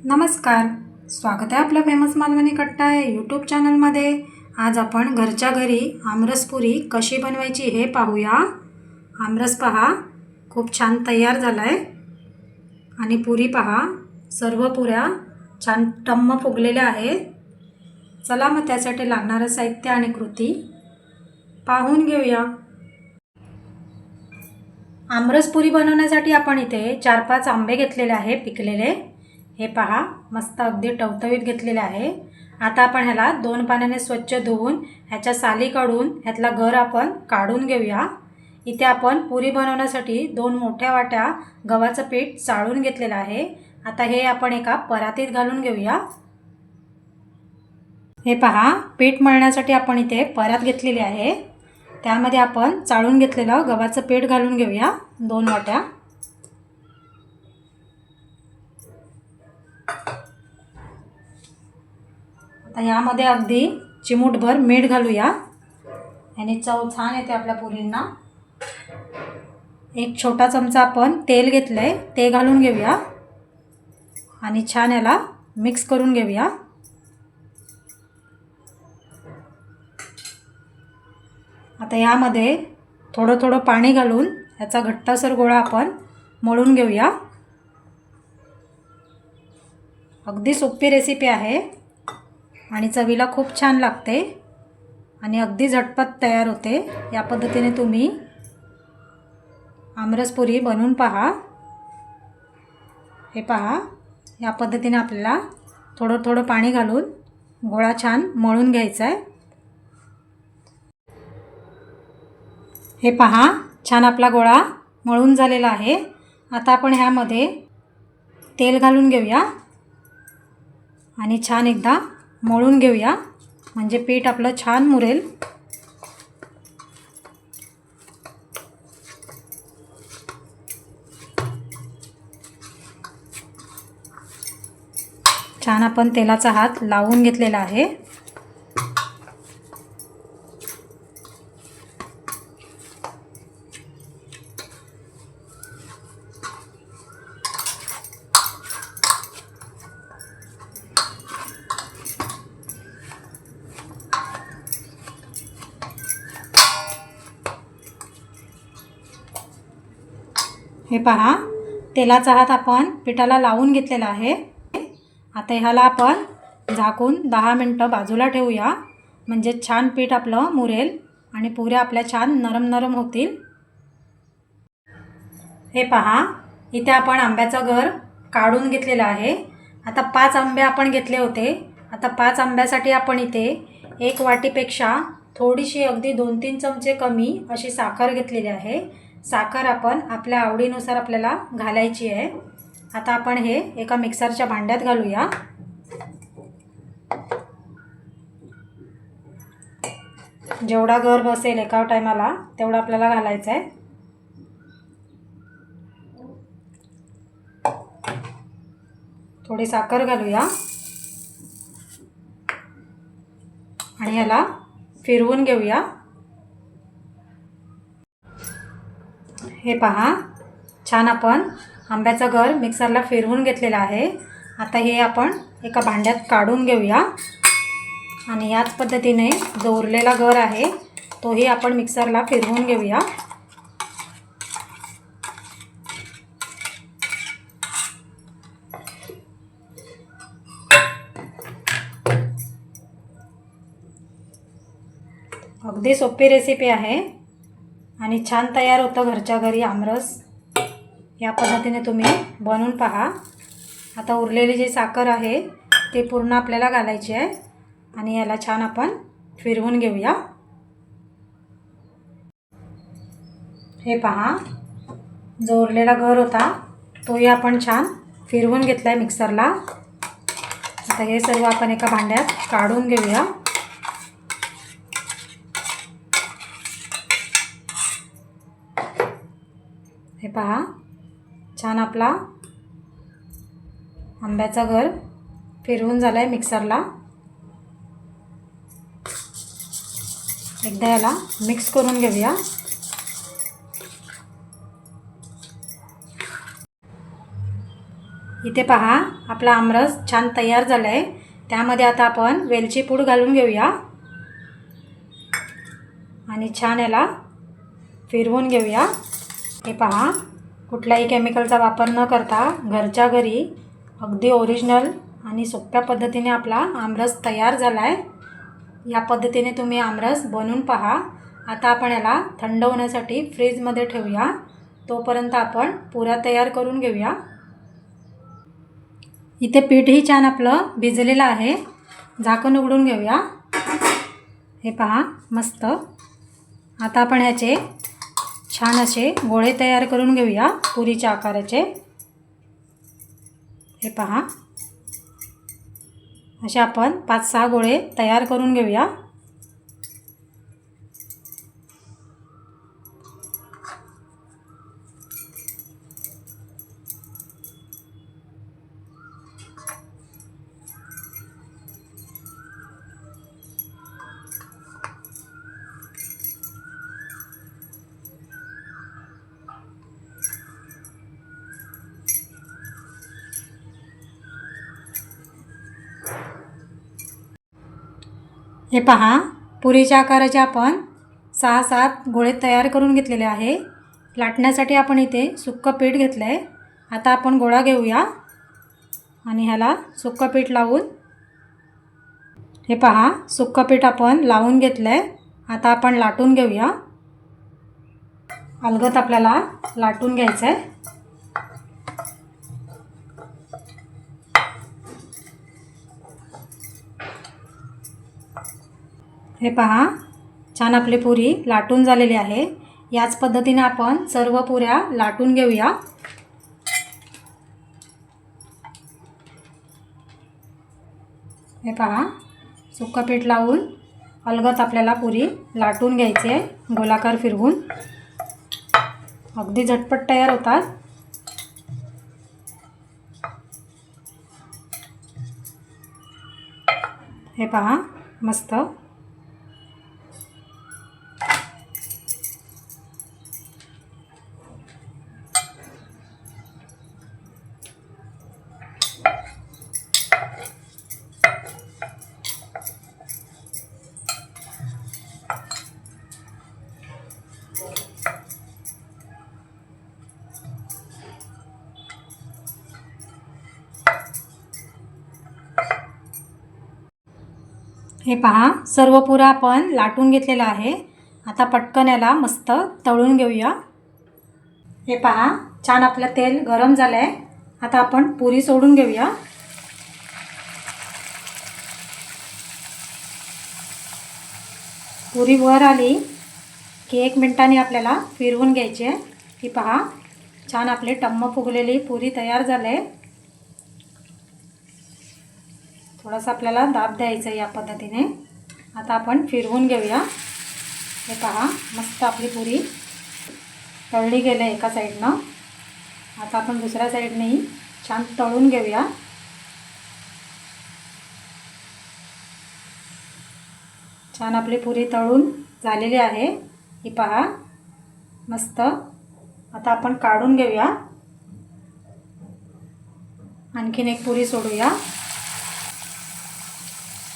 नमस्कार, स्वागत आहे आपल्या फेमस मालवणी कट्टा या यूट्यूब चॅनलमध्ये। आज आपण घरच्या घरी आमरसपुरी कशी बनवायची हे पाहूया। आमरस पहा खूप छान तयार झाला आहे आणि पुरी पहा सर्व पुऱ्या छान टम्म फुगलेल्या आहेत। चला मग त्यासाठी लागणारं साहित्य आणि कृती पाहून घेऊया। आमरसपुरी बनवण्यासाठी आपण इथे 4-5 आंबे घेतलेले आहे पिकलेले। हे पहा मस्त अगदी टवटवीत घेतलेले आहे। आता आपण ह्याला 2 पाण्याने स्वच्छ धुवून ह्याच्या साली काढून ह्यातला गर आपण काढून घेऊया। इथे आपण पुरी बनवण्यासाठी 2 मोठ्या वाट्या गव्हाचं पीठ चाळून घेतलेलं आहे। आता हे आपण एका परातीत घालून घेऊया। हे पहा पीठ मळण्यासाठी आपण इथे परात घेतलेली आहे। त्यामध्ये आपण चाळून घेतलेलं गव्हाचं पीठ घालून घेऊया 2 वाट्या। आता यामध्ये अगदी चिमूटभर मीठ घालूया, याने चव छान येते आपल्या पुरींना। एक छोटा चमचा आपण तेल घेतलंय ते घालून घेऊया आणि छान याला मिक्स करून घेऊया। आता यामध्ये थोडं पाणी घालून याचा घट्टसर गोळा आपण मळून घेऊया। अगदी सोपी रेसिपी आहे आणि चवीला खूप छान लागते आणि अगदी झटपट तयार होते। या पद्धतीने तुम्ही आमरसपुरी बनवून पहा। हे पहा या पद्धतीने आपल्याला थोडं पाणी घालून गोळा छान मळून घ्यायचा आहे। हे पहा छान आपला गोळा मळून झालेला आहे। आता आपण ह्यामध्ये तेल घालून घेऊया आणि छान एकदा मळून घेऊया, म्हणजे पीठ आपलं छान मुरेल। छान आपण तेलाचा हात लावून घेतलेला आहे। हे पहा तेलाचा हात आपण पिठाला लावून घेतलेला आहे। आता ह्याला आपण झाकून 10 मिनिटं बाजूला ठेवूया, म्हणजे छान पीठ आपलं मुरेल आणि पुऱ्या आपल्या छान नरम होतील। हे पहा इथे आपण आंब्याचा गर काढून घेतलेला आहे। आता 5 आंबे आपण घेतले होते। आता 5 आंब्यासाठी आपण इथे 1 वाटीपेक्षा थोडीशी अगदी 2-3 चमचे कमी अशी साखर घेतलेली आहे। साखर आपण आपल्या आवडीनुसार आपल्याला घालायची आहे। आता आपण हे एका मिक्सरच्या भांड्यात घालूया। जेवढा गर बसेल एका टायमाला तेवढा आपल्याला घालायचा आहे। थोडी साखर घालूया आणि याला फिरवून घेऊया। हे पहा छान आपण आंब्याचा गर मिक्सरला फिरवून घेतलेला आहे। आता हे आपण एका भांड्यात काढून घेऊया आणि याच पद्धतीने जो उरलेला गर आहे तोही आपण मिक्सरला फिरवून घेऊया। अगदी सोपी रेसिपी आहे आणि छान तयार होतं घरच्या घरी आमरस। या पद्धतीने तुम्ही बनवून पहा। आता उरलेली जी साखर आहे ती पूर्ण आपल्याला घालायची आहे आणि याला छान आपण फिरवून घेऊया। हे पहा जो उरलेला गर होता तोही आपण छान फिरवून घेतला आहे मिक्सरला। आता हे सर्व आपण एका भांड्यात काढून घेऊया। हे पहा छान आपला आंब्याचा गर फिरवून झाला आहे मिक्सरला। एकदा याला मिक्स करून घेऊया। इथे पहा आपला आमरस छान तयार झाला आहे। त्यामध्ये आता आपण वेलची पूड घालून घेऊया आणि छान याला फिरवून घेऊया। हे पहा कुठलाही केमिकलचा वापर न करता घरच्या घरी अगदी ओरिजिनल आणि सोप्या पद्धतीने आपला आमरस तयार झाला आहे। या पद्धतीने तुम्ही आमरस बनवून पहा। आता आपण याला थंड होण्यासाठी फ्रीजमध्ये ठेवूया। तोपर्यंत आपण पुऱ्या तयार करून घेऊया। इथे पीठही छान आपलं भिजलेलं आहे। झाकण उघडून घेऊया। हे पहा मस्त। आता आपण ह्याचे छान असे गोळे तयार करून घेऊया पुरीच्या आकाराचे। हे पहा असे आपण 5-6 गोळे तयार करून घेऊया। हे पहा पुरीच्या आकाराचे आपण 6-7 गोळे तयार करून घेतलेले आहे। लाटण्यासाठी आपण इथे सुक्कं पीठ घेतलं आहे। आता आपण गोळा घेऊया आणि ह्याला सुक्कं पीठ लावून हे पहा सुक्कं पीठ आपण लावून घेतलं आहे। आता आपण लाटून घेऊया। अलगद आपल्याला लाटून घ्यायचं आहे। हे पहा छान आपली पुरी लाटून झालेली आहे। याच पद्धतीने आपण सर्व पुऱ्या लाटून घेऊया। हे पहा सुक्कं पीठ लावून अलगद आपल्याला पुरी लाटून घ्यायची आहे गोलाकार फिरवून। अगदी झटपट तयार होतात। हे पहा मस्त। हे पहा सर्व पुऱ्या आपण लाटून घेतलेला आहे। आता पटकन याला मस्त तळून घेऊया। हे पहा छान आपलं तेल गरम झालं आहे। आता आपण पुरी सोडून घेऊया। पुरी वर आली की 1 मिनिटांनी आपल्याला फिरवून घ्यायची आहे। ही पहा छान आपली टम्म फुगलेली पुरी तयार झाली आहे। थोडासा आपल्याला दाब द्यायचा या पद्धतीने। आता आपण फिरवून घेऊया। हे पहा मस्त आपली पुरी तळली गेली एका साईडनं। आता आपण दुसऱ्या साईडनेही छान तळून घेऊया। छान आपली पुरी तळून झालेली आहे। ही पहा मस्त। आता आपण काढून घेऊया। आणखीन एक पुरी सोडूया।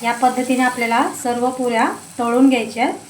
या पद्धतीने आपल्याला सर्व पुऱ्या तळून घ्यायच्या आहेत।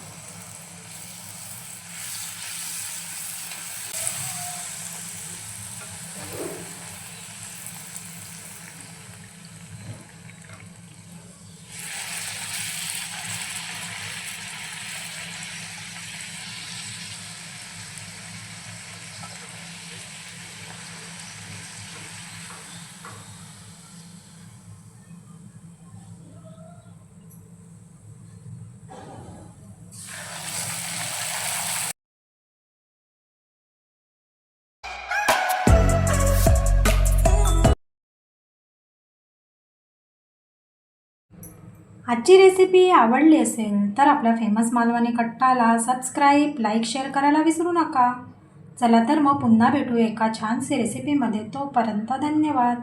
आजची रेसिपी आवडली असेल तर आपल्या फेमस मालवणी कट्टाला सबस्क्राईब, लाईक, शेअर करायला विसरू नका। चला तर मग पुन्हा भेटू एका छानशी रेसिपीमध्ये। तोपर्यंत धन्यवाद।